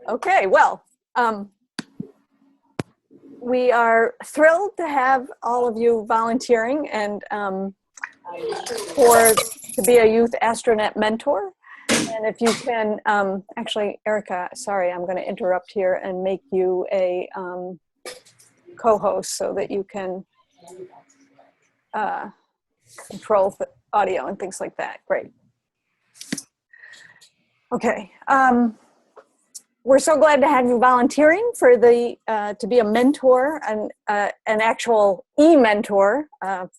Okay, well, we are thrilled to have all of you volunteering and to be a Youth Astronet mentor. And if you can, actually, Erica, sorry, I'm going to interrupt here and make you a co-host so that you can control the audio and things like that. Great. Okay. We're so glad to have you volunteering for the to be a mentor and an actual e-mentor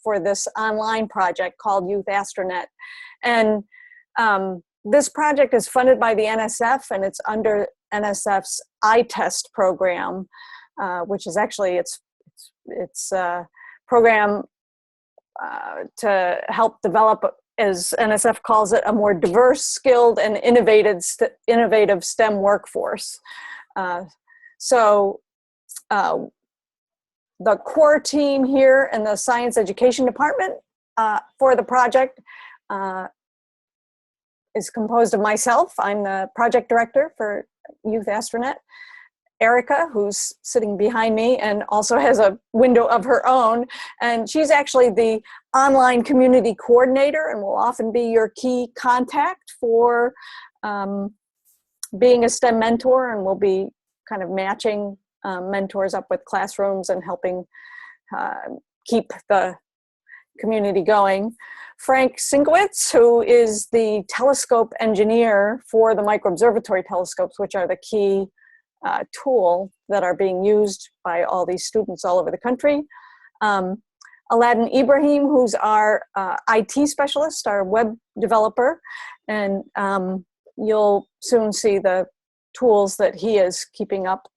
for this online project called YouthAstroNet. And this project is funded by the NSF, and it's under NSF's iTest program, which is actually it's a program to help develop, as NSF calls it, a more diverse, skilled, and innovative STEM workforce. So the core team here in the Science Education Department for the project is composed of myself. I'm the project director for YouthAstroNet. Erica, who's sitting behind me and also has a window of her own, and she's actually the online community coordinator and will often be your key contact for being a STEM mentor, and will be kind of matching mentors up with classrooms and helping keep the community going. Frank Sinkowitz, who is the telescope engineer for the microobservatory telescopes, which are the key tool that are being used by all these students all over the country. Aladdin Ibrahim, who's our IT specialist, our web developer, and you'll soon see the tools that he is keeping up.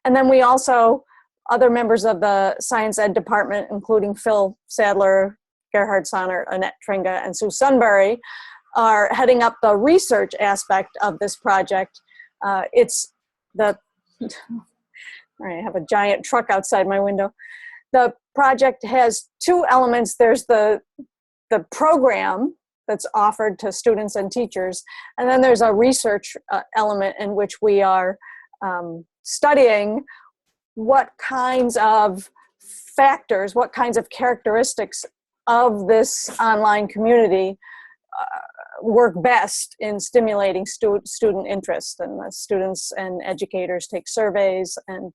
And then we also, other members of the Science Ed department, including Phil Sadler, Gerhard Sonner, Annette Tringa, and Sue Sunbury, are heading up the research aspect of this project. It's the I have a giant truck outside my window. The project has two elements. There's the program that's offered to students and teachers, and then there's a research element in which we are studying what kinds of factors, what kinds of characteristics of this online community work best in stimulating student interest. And the students and educators take surveys, and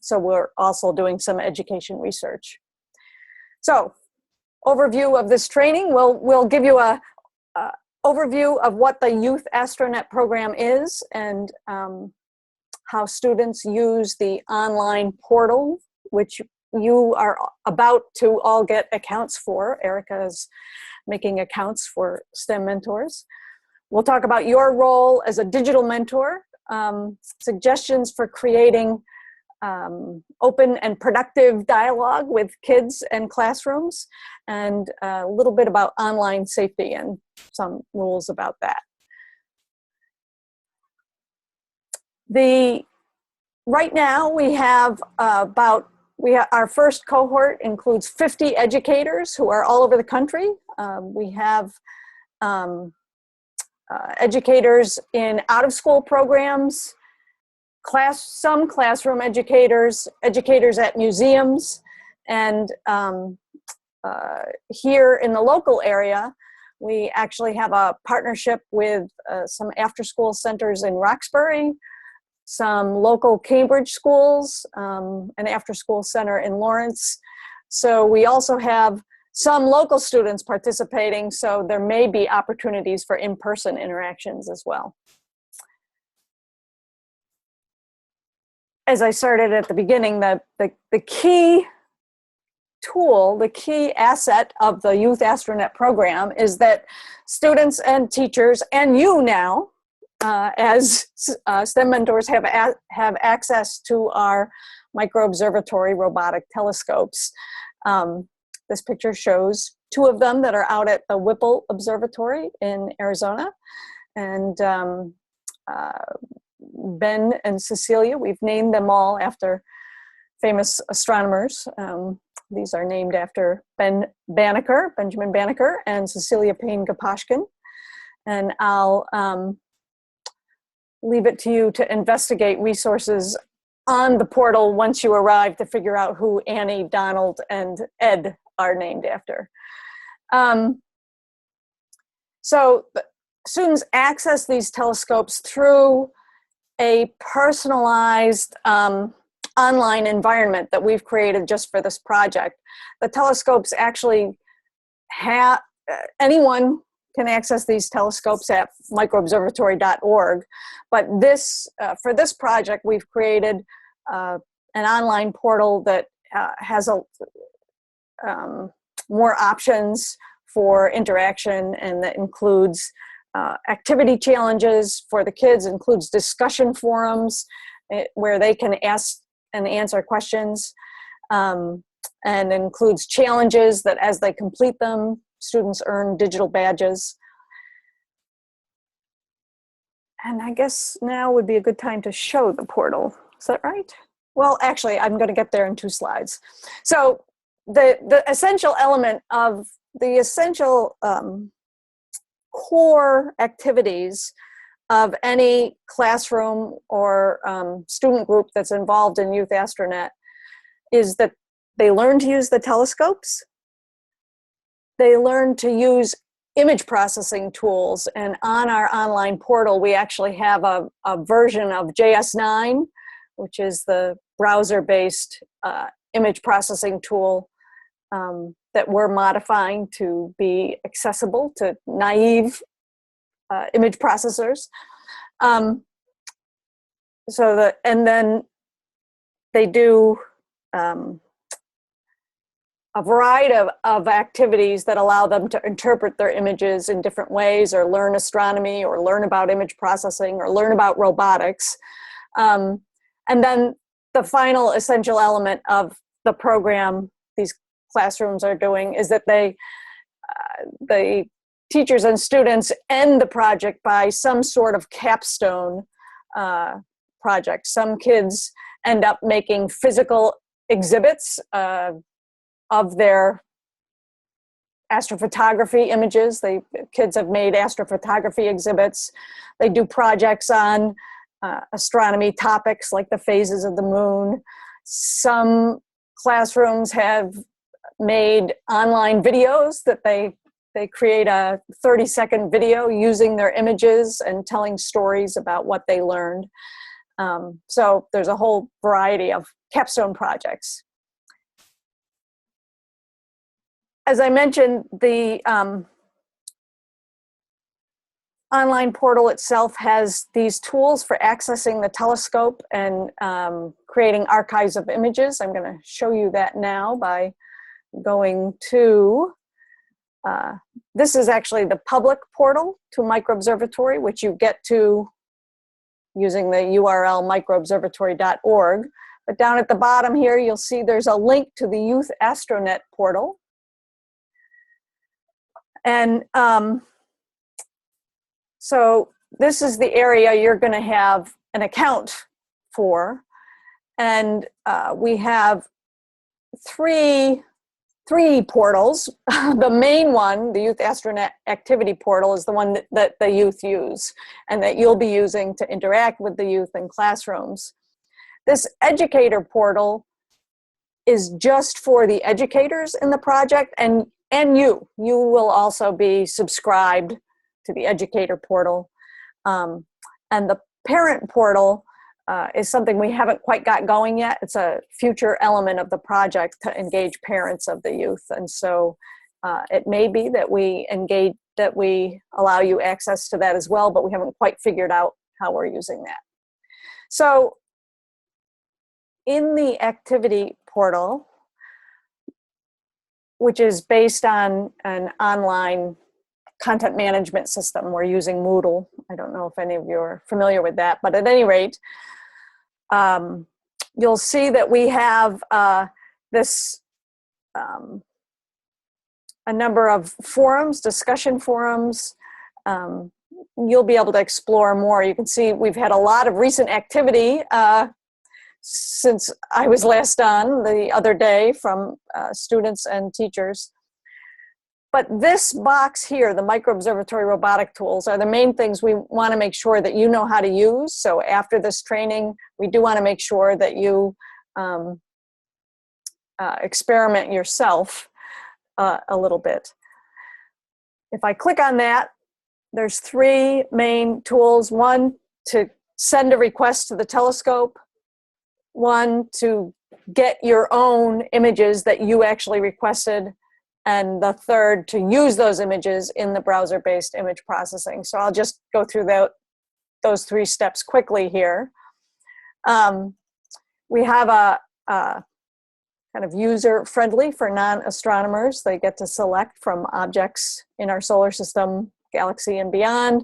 so we're also doing some education research. So, overview of this training, we'll give you a overview of what the YouthAstroNet program is, and how students use the online portal, which you are about to all get accounts for. Erica is making accounts for STEM mentors. We'll talk about your role as a digital mentor, suggestions for creating open and productive dialogue with kids and classrooms, and a little bit about online safety and some rules about that. Right now we have our first cohort includes 50 educators who are all over the country. We have educators in out-of-school programs, some classroom educators, educators at museums, and here in the local area, we actually have a partnership with some after-school centers in Roxbury, some local Cambridge schools, an after-school center in Lawrence. So we also have some local students participating, so there may be opportunities for in-person interactions as well. As I started at the beginning, the key tool, the key asset of the YouthAstroNet program is that students and teachers, and you now, as STEM mentors, have access to our microobservatory robotic telescopes. This picture shows two of them that are out at the Whipple Observatory in Arizona. And Ben and Cecilia, we've named them all after famous astronomers. These are named after Benjamin Banneker, and Cecilia Payne-Gaposchkin. And I'll leave it to you to investigate resources on the portal once you arrive to figure out who Annie, Donald, and Ed are named after. So students access these telescopes through a personalized online environment that we've created just for this project. The telescopes actually have, anyone can access these telescopes at microobservatory.org, but this, for this project, we've created an online portal that has more options for interaction, and that includes activity challenges for the kids, includes discussion forums where they can ask and answer questions, and includes challenges that as they complete them, students earn digital badges. And I guess now would be a good time to show the portal. Is that right? Well, actually, I'm going to get there in 2 slides. So the essential element of the essential core activities of any classroom or student group that's involved in YouthAstroNet is that they learn to use the telescopes, they learn to use image processing tools, and on our online portal we actually have a version of JS9, which is the browser-based image processing tool that we're modifying to be accessible to naive image processors. And then they do a variety of activities that allow them to interpret their images in different ways, or learn astronomy, or learn about image processing, or learn about robotics. And then the final essential element of the program these classrooms are doing is that the teachers and students end the project by some sort of capstone project. Some kids end up making physical exhibits of their astrophotography images. Kids have made astrophotography exhibits. They do projects on astronomy topics like the phases of the moon. Some classrooms have made online videos that they create a 30-second video using their images and telling stories about what they learned. So there's a whole variety of capstone projects. As I mentioned, the online portal itself has these tools for accessing the telescope and creating archives of images. I'm going to show you that now by going to, this is actually the public portal to MicroObservatory, which you get to using the URL microobservatory.org. But down at the bottom here, you'll see there's a link to the YouthAstroNet portal. And so this is the area you're going to have an account for. And we have three portals. The main one, the YouthAstroNet activity portal, is the one that the youth use and that you'll be using to interact with the youth in classrooms. This educator portal is just for the educators in the project, and you will also be subscribed to the educator portal. And the parent portal is something we haven't quite got going yet. It's a future element of the project to engage parents of the youth. And so it may be that we allow you access to that as well, but we haven't quite figured out how we're using that. So in the activity portal, which is based on an online content management system, we're using Moodle. I don't know if any of you are familiar with that, but at any rate, you'll see that we have a number of forums, discussion forums. You'll be able to explore more. You can see we've had a lot of recent activity since I was last on the other day from students and teachers. But this box here, the microobservatory robotic tools, are the main things we want to make sure that you know how to use. So after this training, we do want to make sure that you experiment yourself a little bit. If I click on that, there's three main tools. One, to send a request to the telescope. One, to get your own images that you actually requested. And the third, to use those images in the browser-based image processing. So I'll just go through those three steps quickly here. We have a kind of user-friendly for non-astronomers. They get to select from objects in our solar system, galaxy and beyond.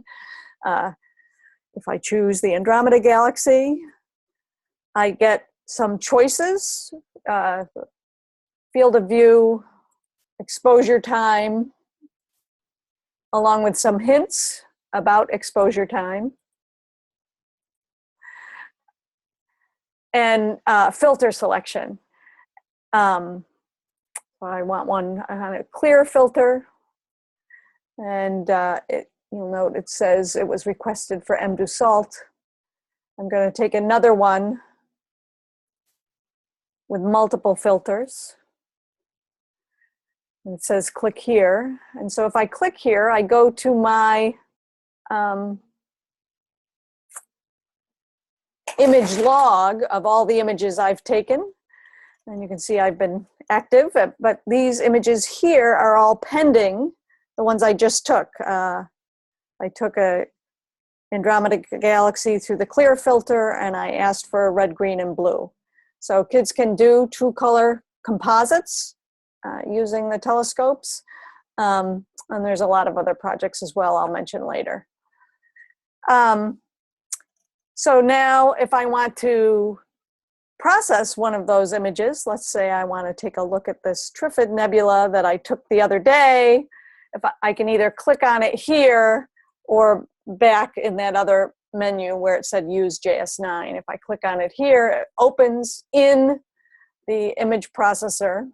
If I choose the Andromeda Galaxy, I get some choices, field of view, exposure time, along with some hints about exposure time, and filter selection. So I want a clear filter, and you'll note it says it was requested for M. Dussault. I'm going to take another one with multiple filters. It says click here. And so if I click here, I go to my image log of all the images I've taken. And you can see I've been active, but these images here are all pending, the ones I just took. I took a Andromeda Galaxy through the clear filter, and I asked for red, green, and blue. So kids can do true color composites using the telescopes. And there's a lot of other projects as well I'll mention later. So now if I want to process one of those images, let's say I want to take a look at this Trifid Nebula that I took the other day, if I can either click on it here or back in that other menu where it said use JS9. If I click on it here, it opens in the image processor.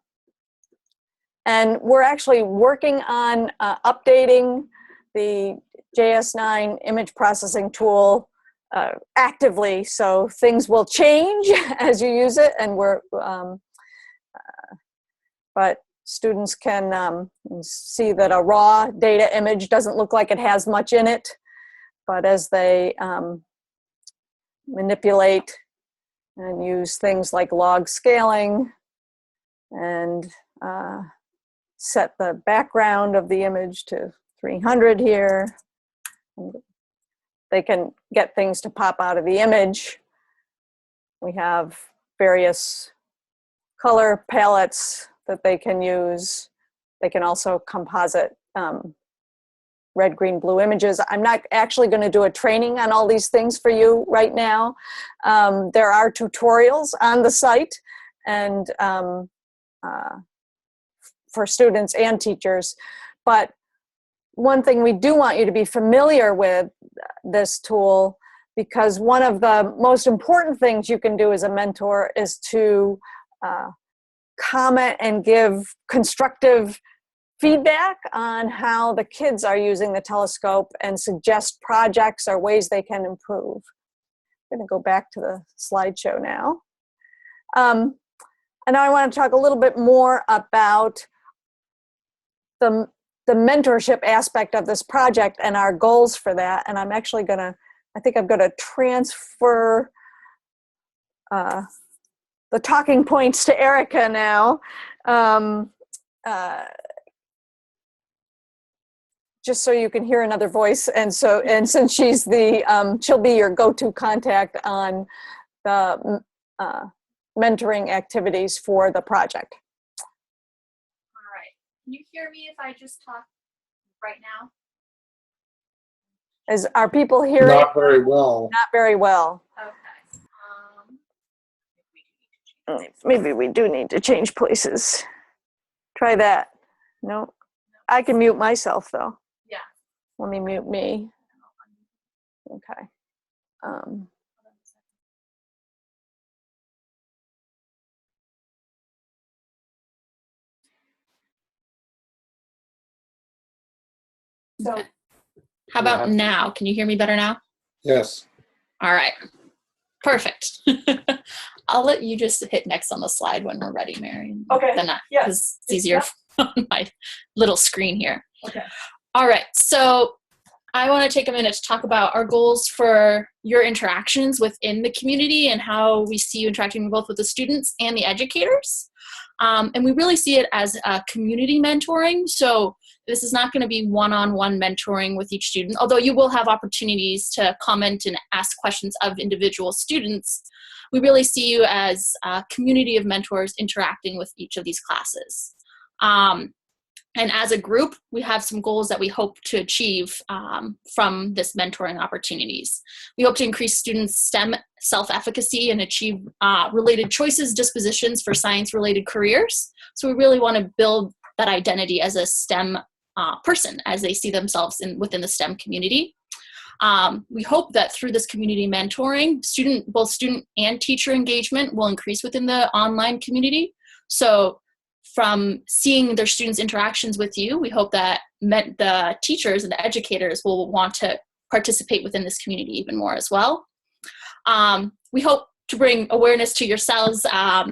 And we're actually working on updating the JS9 image processing tool actively, so things will change as you use it, and but students can see that a raw data image doesn't look like it has much in it, but as they manipulate and use things like log scaling and set the background of the image to 300 here, they can get things to pop out of the image. We have various color palettes that they can use. They can also composite red, green, blue images. I'm not actually going to do a training on all these things for you right now. There are tutorials on the site, and for students and teachers. But one thing we do want you to be familiar with this tool, because one of the most important things you can do as a mentor is to comment and give constructive feedback on how the kids are using the telescope and suggest projects or ways they can improve. I'm going to go back to the slideshow now. And now I want to talk a little bit more about the mentorship aspect of this project and our goals for that. And I'm actually going to, I think I'm going to transfer the talking points to Erica now. Just so you can hear another voice. And since she's she'll be your go-to contact on the mentoring activities for the project. All right. Can you hear me if I just talk right now? Are people hearing? Not very well. Not very well. Okay. Maybe we do need to change places. Try that. No. I can mute myself though. Yeah. Let me mute me. Okay. So, How about now? Can you hear me better now? Yes. All right. Perfect. I'll let you just hit next on the slide when we're ready, Mary. Okay. Then Yes. because it's easier on my little screen here. Okay. All right. So I want to take a minute to talk about our goals for your interactions within the community and how we see you interacting both with the students and the educators. And we really see it as a community mentoring. So this is not going to be one-on-one mentoring with each student, although you will have opportunities to comment and ask questions of individual students. We really see you as a community of mentors interacting with each of these classes. And as a group, we have some goals that we hope to achieve from this mentoring opportunities. We hope to increase students' STEM self-efficacy and achieve related choices, dispositions for science-related careers. So we really want to build that identity as a STEM person as they see themselves within the STEM community. We hope that through this community mentoring, both student and teacher engagement will increase within the online community. So from seeing their students' interactions with you, we hope that the teachers and the educators will want to participate within this community even more as well. We hope to bring awareness to yourselves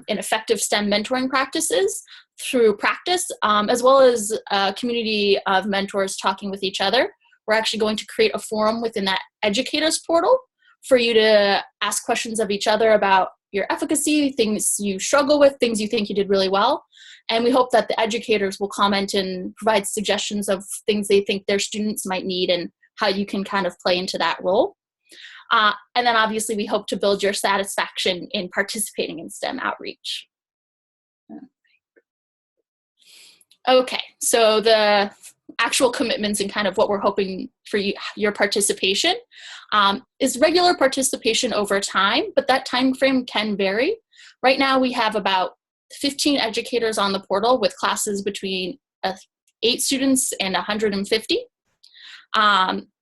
in effective STEM mentoring practices through practice, as well as a community of mentors talking with each other. We're actually going to create a forum within that educators portal for you to ask questions of each other about your efficacy, things you struggle with, things you think you did really well. And we hope that the educators will comment and provide suggestions of things they think their students might need and how you can kind of play into that role. And then obviously we hope to build your satisfaction in participating in STEM outreach. Okay, so the actual commitments and kind of what we're hoping for your participation is regular participation over time, but that time frame can vary. Right now we have about 15 educators on the portal with classes between 8 students and 150.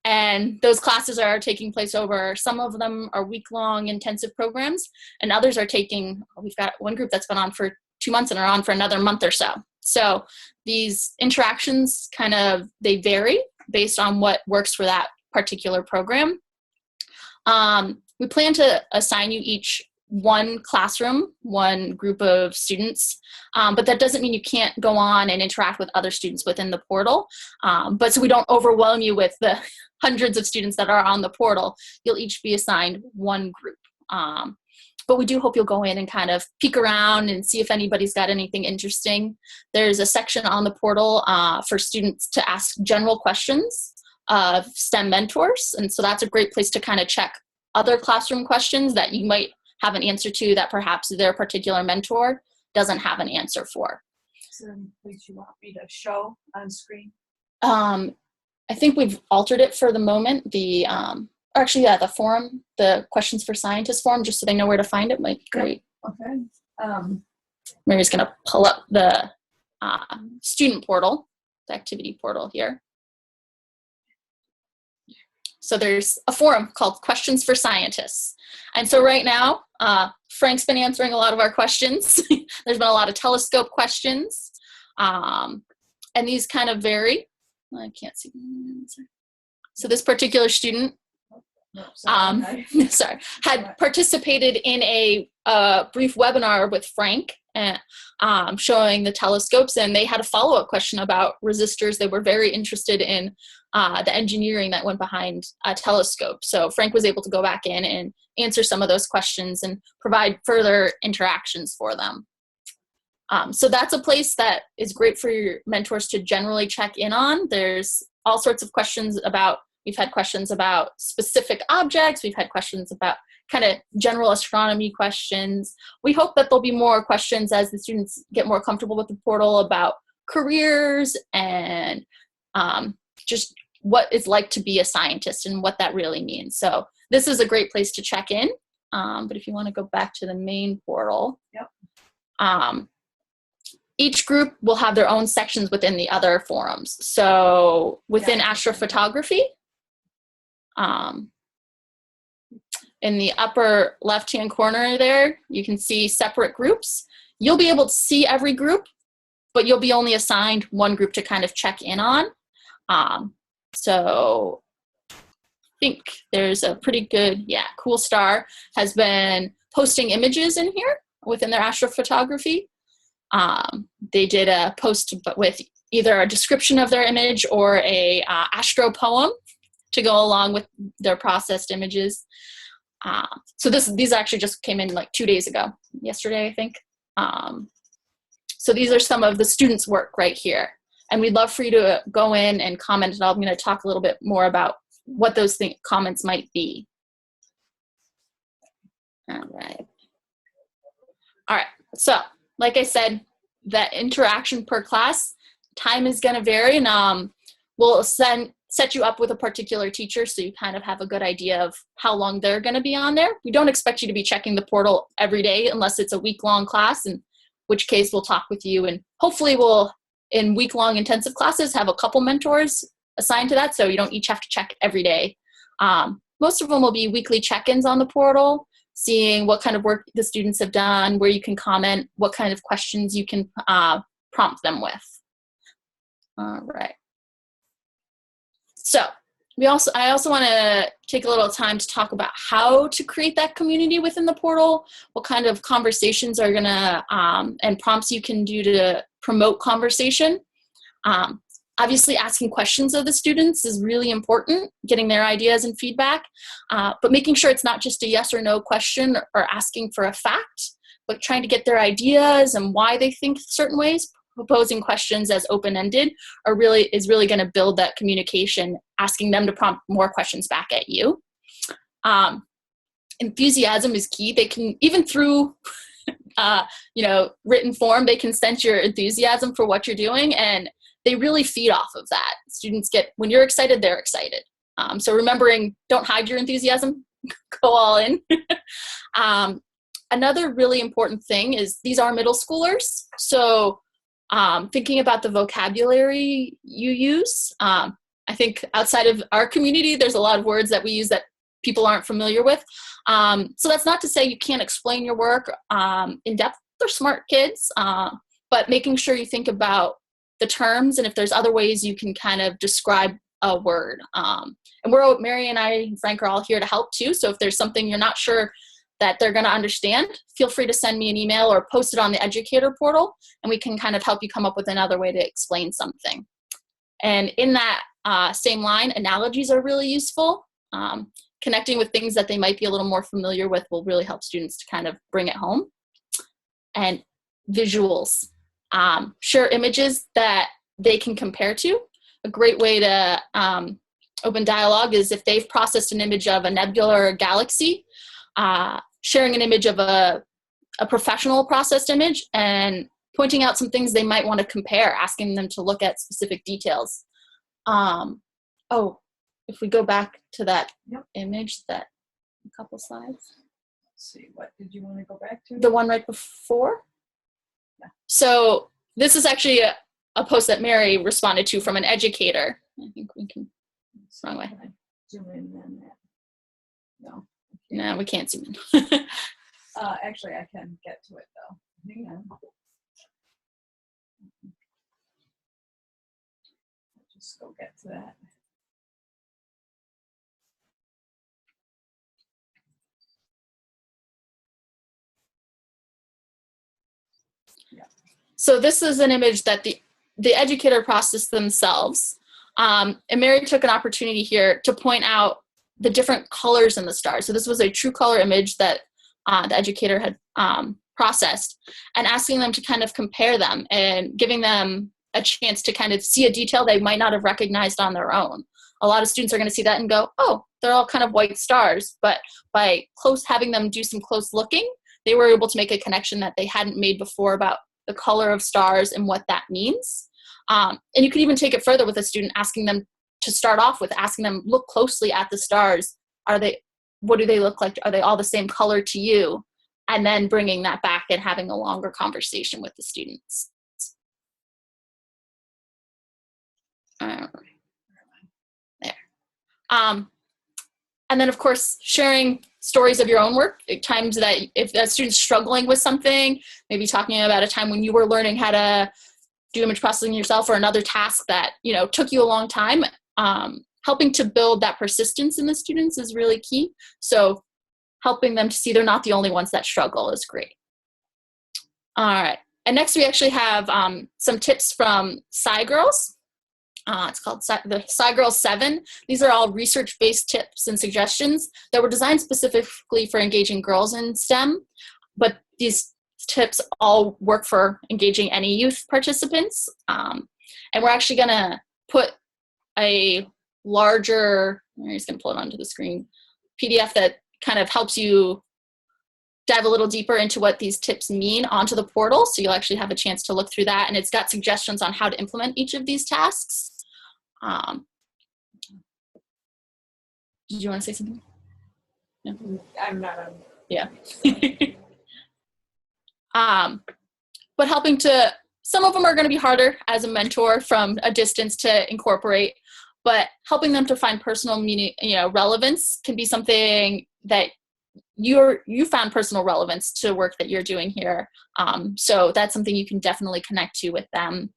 And those classes are taking place over, some of them are week-long intensive programs, and others are taking, we've got one group that's been on for 2 months and are on for another month or so. So these interactions they vary based on what works for that particular program. We plan to assign you each one classroom, one group of students, but that doesn't mean you can't go on and interact with other students within the portal. But so we don't overwhelm you with the hundreds of students that are on the portal, you'll each be assigned one group. But we do hope you'll go in and kind of peek around and see if anybody's got anything interesting. There's a section on the portal for students to ask general questions of STEM mentors. And so that's a great place to kind of check other classroom questions that you might have an answer to that perhaps their particular mentor doesn't have an answer for. Is there any place you want me to show on screen? I think we've altered it for the moment. The forum, the questions for scientists forum, just so they know where to find it might be great. Okay. Mary's gonna pull up the student portal, the activity portal here. So there's a forum called Questions for Scientists. And so right now, Frank's been answering a lot of our questions. There's been a lot of telescope questions. And these kind of vary. I can't see. So this particular student had participated in a brief webinar with Frank showing the telescopes, and they had a follow-up question about resistors. They were very interested in the engineering that went behind a telescope. So Frank was able to go back in and answer some of those questions and provide further interactions for them. So that's a place that is great for your mentors to generally check in on. There's all sorts of questions we've had questions about specific objects. We've had questions about kind of general astronomy questions. We hope that there'll be more questions as the students get more comfortable with the portal about careers and just what it's like to be a scientist and what that really means. So this is a great place to check in. But if you want to go back to the main portal, each group will have their own sections within the other forums. So within astrophotography, in the upper left-hand corner there, you can see separate groups. You'll be able to see every group, but you'll be only assigned one group to kind of check in on. So I think there's a pretty good, Cool Star has been posting images in here within their astrophotography. They did a post with either a description of their image or a astro poem to go along with their processed images. So these actually just came in like 2 days ago, yesterday, I think. So these are some of the students' work right here. And we'd love for you to go in and comment. And I'm going to talk a little bit more about what those comments might be. All right. So like I said, that interaction per class, time is going to vary. And we'll set you up with a particular teacher so you kind of have a good idea of how long they're going to be on there. We don't expect you to be checking the portal every day unless it's a week-long class, in which case we'll talk with you. And hopefully we'll, in week-long intensive classes, have a couple mentors assigned to that so you don't each have to check every day. Most of them will be weekly check-ins on the portal, seeing what kind of work the students have done, where you can comment, what kind of questions you can prompt them with. All right. So I also want to take a little time to talk about how to create that community within the portal, what kind of conversations are going to, and prompts you can do to promote conversation. Obviously, asking questions of the students is really important, getting their ideas and feedback, but making sure it's not just a yes or no question or asking for a fact, but trying to get their ideas and why they think certain ways. Proposing questions as open-ended is really going to build that communication, asking them to prompt more questions back at you. Enthusiasm is key. They can, even through written form, they can sense your enthusiasm for what you're doing, and they really feed off of that. Students when you're excited, they're excited. So remembering, don't hide your enthusiasm, go all in. Another really important thing is these are middle schoolers. So thinking about the vocabulary you use. I think outside of our community, there's a lot of words that we use that people aren't familiar with. So that's not to say you can't explain your work in depth. They're smart kids, but making sure you think about the terms and if there's other ways you can kind of describe a word. And Mary and I and Frank are all here to help too. So if there's something you're not sure that they're going to understand, feel free to send me an email or post it on the educator portal, and we can kind of help you come up with another way to explain something. And in that same line, analogies are really useful. Connecting with things that they might be a little more familiar with will really help students to kind of bring it home. And visuals. Share images that they can compare to. A great way to open dialogue is if they've processed an image of a nebula or a galaxy, sharing an image of a professional processed image and pointing out some things they might want to compare, asking them to look at specific details. If we go back to that image, a couple slides. Let's see, what did you want to go back to? The one right before? Yeah. So this is actually a post that Mary responded to from an educator. I think we can, wrong way. Zoom in on that. No. No, we can't zoom in. Actually, I can get to it though. Hang on. Just go get to that. So this is an image that the educator processed themselves. And Mary took an opportunity here to point out the different colors in the stars. So this was a true color image that the educator had processed, and asking them to kind of compare them and giving them a chance to kind of see a detail they might not have recognized on their own. A lot of students are going to see that and go, oh, they're all kind of white stars. But by having them do some close looking, they were able to make a connection that they hadn't made before about the color of stars and what that means. And you could even take it further with a student, asking them to start off with asking them, look closely at the stars. What do they look like? Are they all the same color to you? And then bringing that back and having a longer conversation with the students. There. And then, of course, sharing stories of your own work, at times that if a student's struggling with something, maybe talking about a time when you were learning how to do image processing yourself or another task that, took you a long time, helping to build that persistence in the students is really key. So helping them to see they're not the only ones that struggle is great. All right. And next we actually have some tips from SciGirls. It's called the SciGirls 7. These are all research-based tips and suggestions that were designed specifically for engaging girls in STEM, but these tips all work for engaging any youth participants. And we're actually going to put a larger, I'm just going to pull it onto the screen, PDF that kind of helps you dive a little deeper into what these tips mean onto the portal. So you'll actually have a chance to look through that. And it's got suggestions on how to implement each of these tasks. Did you want to say something? No? I'm not on. Yeah. But helping to, some of them are going to be harder as a mentor from a distance to incorporate, but helping them to find personal meaning, relevance can be something that you found personal relevance to work that you're doing here. So that's something you can definitely connect to with them.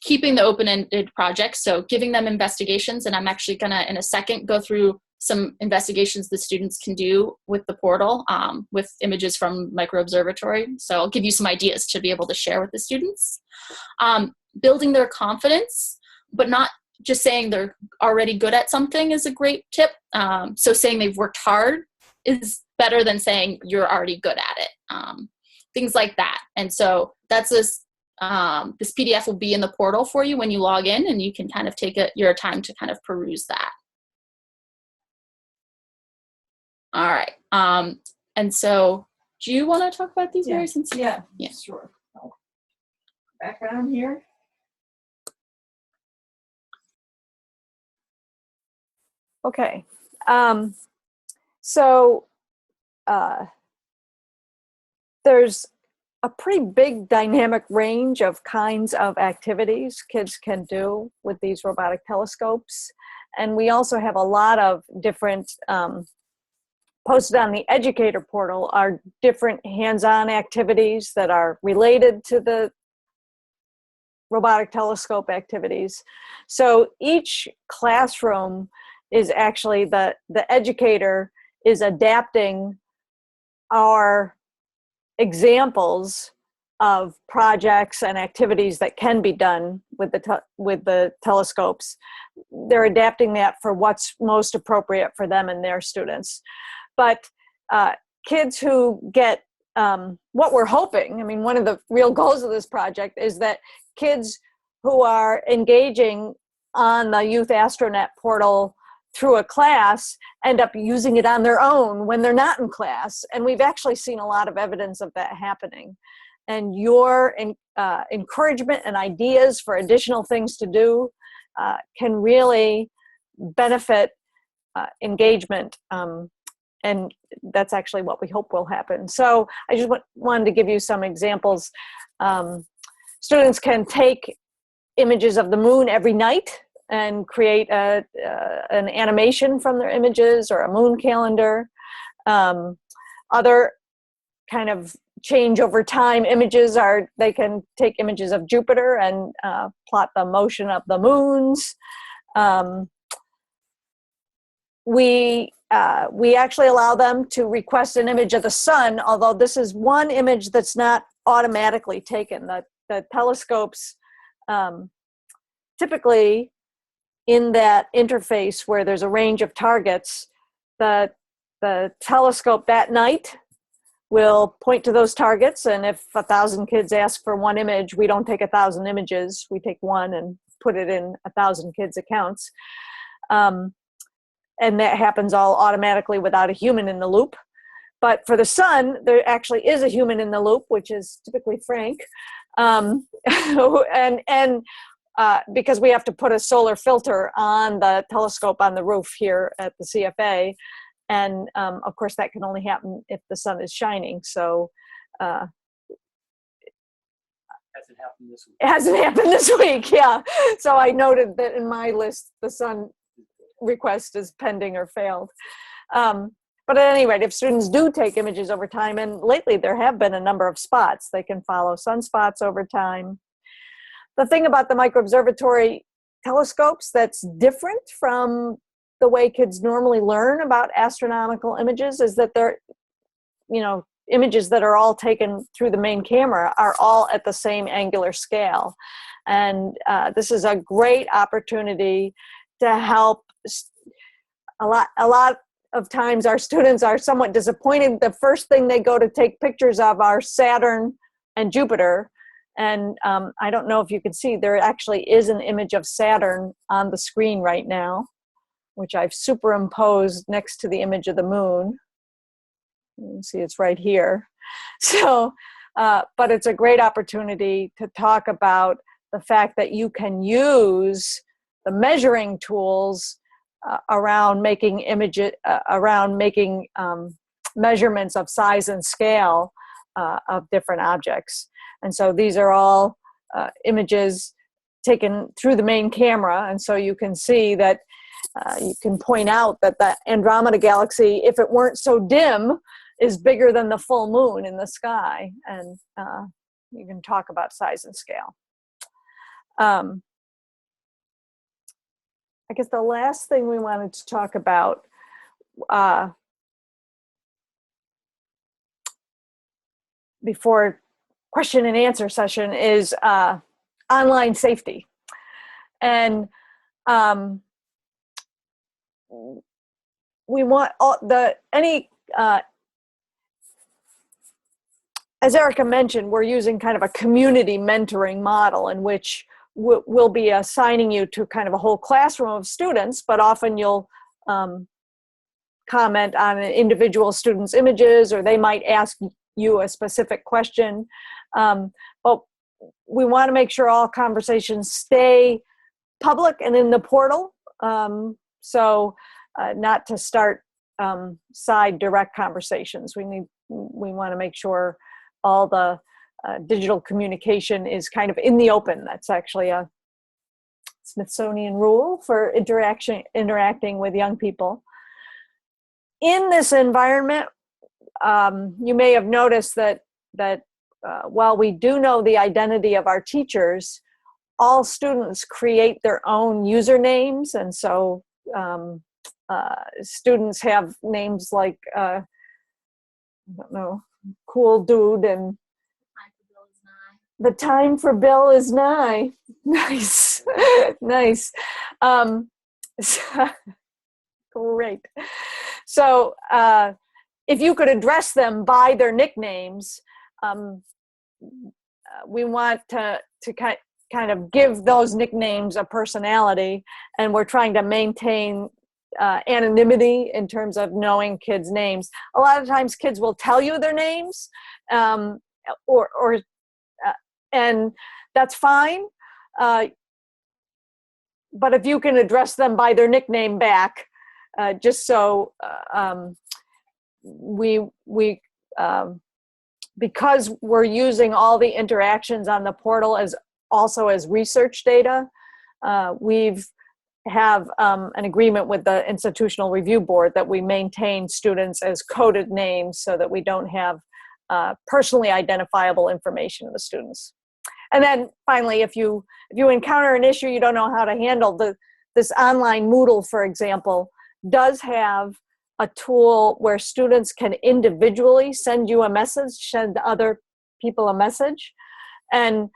Keeping the open-ended projects, so giving them investigations, and I'm actually gonna, in a second, go through some investigations the students can do with the portal with images from Micro-Observatory. So I'll give you some ideas to be able to share with the students. Building their confidence, but not just saying they're already good at something is a great tip. So saying they've worked hard is better than saying you're already good at it. Things like that. And so that's this PDF will be in the portal for you when you log in, and you can kind of take your time to kind of peruse that. All right. And so do you want to talk about these very since? Yeah, Yeah. sure. Back on here. Okay. So there's a pretty big dynamic range of kinds of activities kids can do with these robotic telescopes. And we also have a lot of different, posted on the educator portal are different hands-on activities that are related to the robotic telescope activities. So each classroom is actually, the educator is adapting our examples of projects and activities that can be done with the telescopes. They're adapting that for what's most appropriate for them and their students. But kids who get what we're hoping, I mean, one of the real goals of this project is that kids who are engaging on the YouthAstroNet portal through a class end up using it on their own when they're not in class. And we've actually seen a lot of evidence of that happening. And your encouragement and ideas for additional things to do can really benefit engagement. And that's actually what we hope will happen. So I just wanted to give you some examples. Students can take images of the moon every night and create an animation from their images or a moon calendar. Other kind of change over time images are, they can take images of Jupiter and plot the motion of the moons. We actually allow them to request an image of the sun, although this is one image that's not automatically taken. The telescopes typically in that interface where there's a range of targets, the telescope that night will point to those targets, and if 1,000 kids ask for one image, we don't take 1,000 images, we take one and put it in 1,000 kids' accounts. And that happens all automatically without a human in the loop. But for the sun, there actually is a human in the loop, which is typically Frank. Because we have to put a solar filter on the telescope on the roof here at the CFA. And of course, that can only happen if the sun is shining. So Hasn't happened this week. it hasn't happened this week, yeah. So I noted that in my list, the sun request is pending or failed. But at any rate, if students do take images over time, and lately there have been a number of spots, they can follow sunspots over time. The thing about the Micro-Observatory telescopes that's different from the way kids normally learn about astronomical images is that they're, images that are all taken through the main camera are all at the same angular scale. And this is a great opportunity to help. A lot of times our students are somewhat disappointed. The first thing they go to take pictures of are Saturn and Jupiter. And I don't know if you can see, there actually is an image of Saturn on the screen right now, which I've superimposed next to the image of the moon. You can see it's right here. So, but it's a great opportunity to talk about the fact that you can use the measuring tools around making measurements of size and scale of different objects. And so these are all images taken through the main camera. And so you can see that you can point out that the Andromeda galaxy, if it weren't so dim, is bigger than the full moon in the sky. And you can talk about size and scale. I guess the last thing we wanted to talk about before question and answer session is online safety. And we want as Erica mentioned, we're using kind of a community mentoring model in which we'll be assigning you to kind of a whole classroom of students, but often you'll comment on an individual student's images, or they might ask you a specific question. But we want to make sure all conversations stay public and in the portal. So not to start side direct conversations. We want to make sure all the digital communication is kind of in the open. That's actually a Smithsonian rule for interacting with young people. In this environment, you may have noticed that while we do know the identity of our teachers, all students create their own usernames. And so students have names like, I don't know, Cool Dude and The Time for Bill is Nigh. Nice. Nice. Great. So if you could address them by their nicknames, we want to kind of give those nicknames a personality, and we're trying to maintain anonymity in terms of knowing kids' names. A lot of times kids will tell you their names, and that's fine. But if you can address them by their nickname back, just so because we're using all the interactions on the portal as research data, we've have an agreement with the Institutional Review Board that we maintain students as coded names so that we don't have personally identifiable information of the students. And then finally, if you encounter an issue you don't know how to handle, this online Moodle, for example, does have a tool where students can individually send you a message, send other people a message. And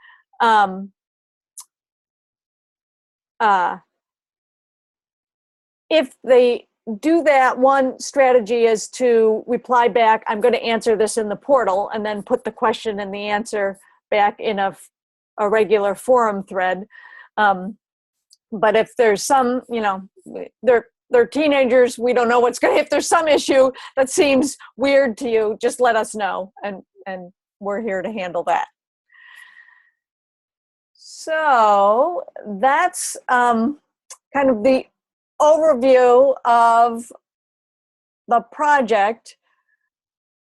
if they do that, one strategy is to reply back, I'm going to answer this in the portal, and then put the question and the answer back in a regular forum thread. But if there's some, they're teenagers, we don't know if there's some issue that seems weird to you, just let us know, and we're here to handle that. So that's kind of the overview of the project.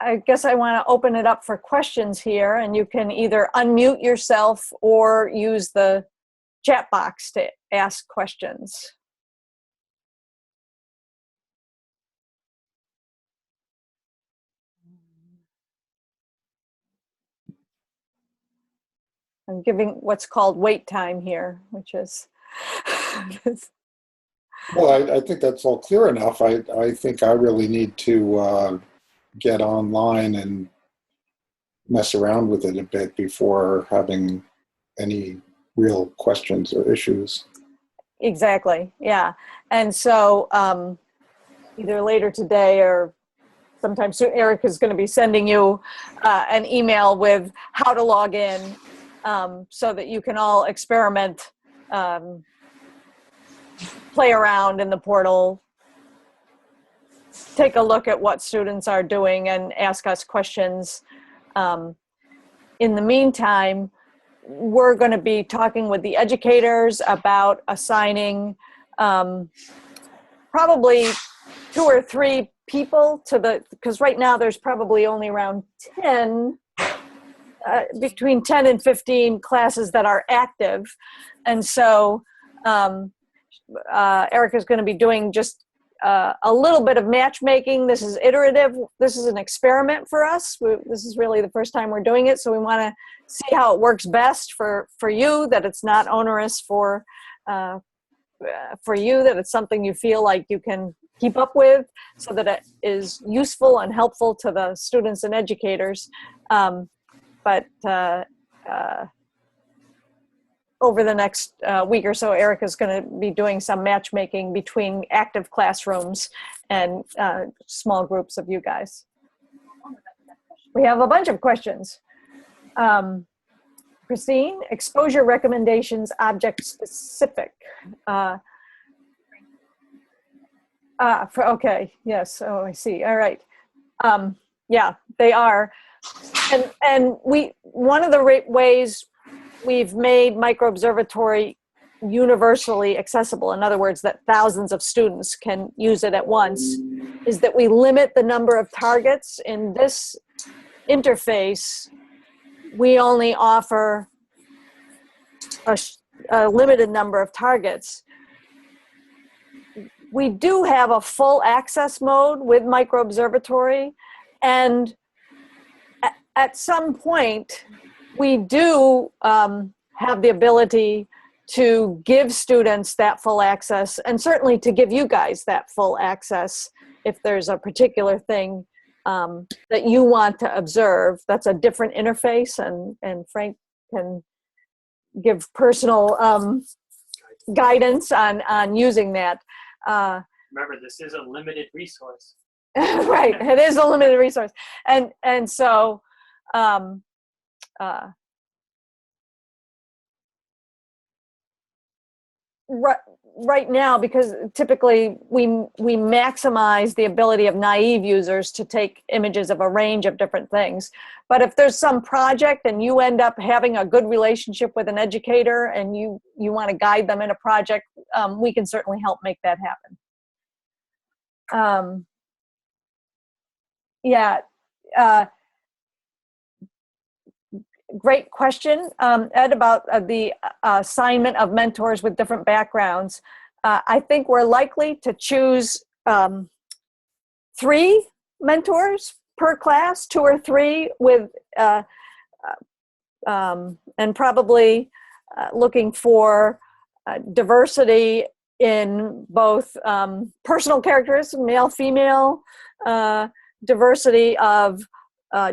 I guess I want to open it up for questions here, and you can either unmute yourself or use the chat box to ask questions. I'm giving what's called wait time here, which is Well, I think that's all clear enough. I think I really need to get online and mess around with it a bit before having any real questions or issues. Exactly. Yeah. And so either later today or sometime soon, Eric is going to be sending you an email with how to log in so that you can all experiment, play around in the portal, take a look at what students are doing and ask us questions. In the meantime, we're going to be talking with the educators about assigning probably 2 or 3 people to because right now there's probably only around 10, between 10 and 15 classes that are active. And so Eric is going to be doing just a little bit of matchmaking. This is iterative. This is an experiment for us. This is really the first time we're doing it. So we want to see how it works best for you, that it's not onerous for you, that it's something you feel like you can keep up with, so that it is useful and helpful to the students and educators. But over the next week or so, Eric is going to be doing some matchmaking between active classrooms and small groups of you guys. We have a bunch of questions. Christine, exposure recommendations, object specific. Okay, yes, oh, I see, all right. Yeah, they are. And one of the ways we've made microobservatory universally accessible, in other words, that thousands of students can use it at once, is that we limit the number of targets. In this interface, we only offer a limited number of targets. We do have a full access mode with microobservatory, and at some point, we do have the ability to give students that full access, and certainly to give you guys that full access if there's a particular thing that you want to observe. That's a different interface, and Frank can give personal guidance on using that. Remember, this is a limited resource. Right, it is a limited resource, and so right now, because typically we maximize the ability of naive users to take images of a range of different things. But if there's some project and you end up having a good relationship with an educator and you want to guide them in a project, we can certainly help make that happen. Yeah. Great question, Ed, about the assignment of mentors with different backgrounds. I think we're likely to choose 3 mentors per class, 2 or 3, with and probably looking for diversity in both personal characteristics, male, female, diversity of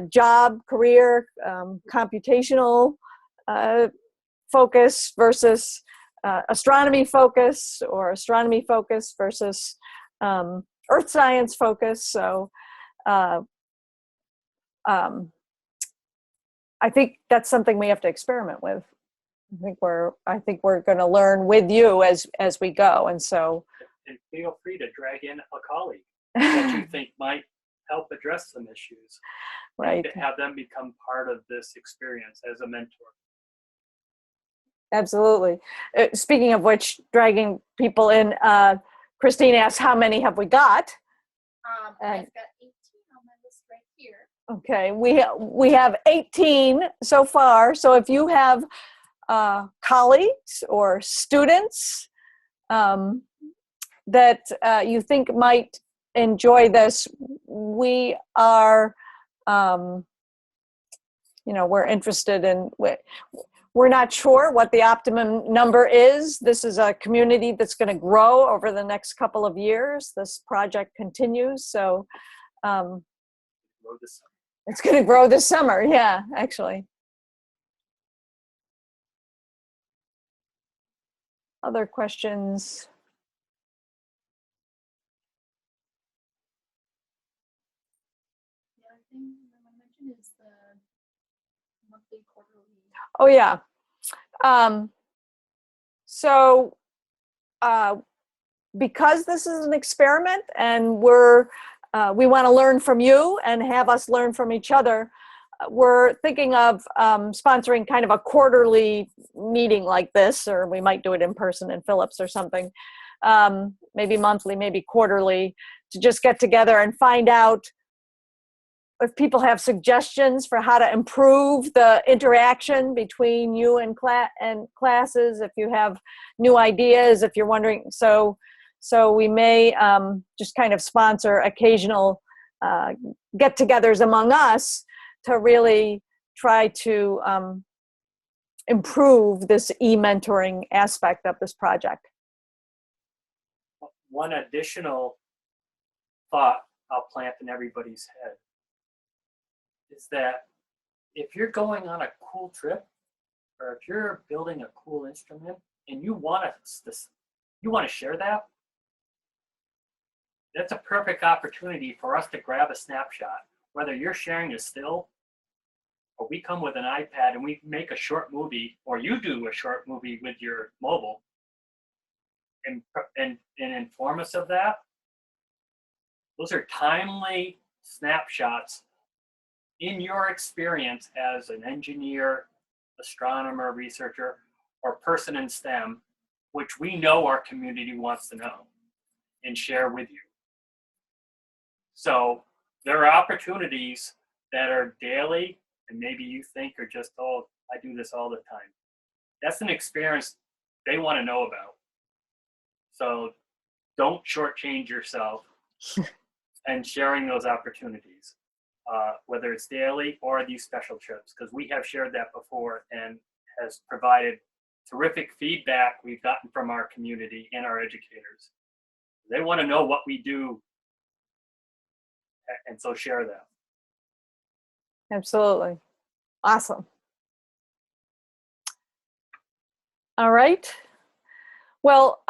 job, career, computational focus versus astronomy focus, or astronomy focus versus earth science focus. So I think that's something we have to experiment with. I think we're going to learn with you as we go, and so. And feel free to drag in a colleague that you think might help address some issues. Right. And to have them become part of this experience as a mentor. Absolutely. Speaking of which, dragging people in, Christine asked, how many have we got? I've got 18 on my list right here. Okay, we have 18 so far. So if you have colleagues or students that you think might enjoy this, we are, we're interested in. We're not sure what the optimum number is. This is a community that's going to grow over the next couple of years. This project continues, so Grow this summer. it's going to grow this summer. Yeah, actually. Other questions? The other thing I want to mention is the monthly, quarterly. Oh yeah. So because this is an experiment and we want to learn from you and have us learn from each other, we're thinking of sponsoring kind of a quarterly meeting like this, or we might do it in person in Phillips or something, maybe monthly, maybe quarterly, to just get together and find out if people have suggestions for how to improve the interaction between you and classes, if you have new ideas, if you're wondering. So we may just kind of sponsor occasional get-togethers among us to really try to improve this e-mentoring aspect of this project. One additional thought I'll plant in everybody's head is that if you're going on a cool trip, or if you're building a cool instrument and you want to share that, that's a perfect opportunity for us to grab a snapshot. Whether you're sharing a still, or we come with an iPad and we make a short movie, or you do a short movie with your mobile, and inform us of that. Those are timely snapshots in your experience as an engineer, astronomer, researcher, or person in STEM, which we know our community wants to know and share with you. So there are opportunities that are daily, and maybe you think are just, oh, I do this all the time. That's an experience they want to know about. So don't shortchange yourself and sharing those opportunities. Whether it's daily or these special trips, because we have shared that before and has provided terrific feedback we've gotten from our community and our educators. They want to know what we do, and so share that. Absolutely. Awesome. All right. Well,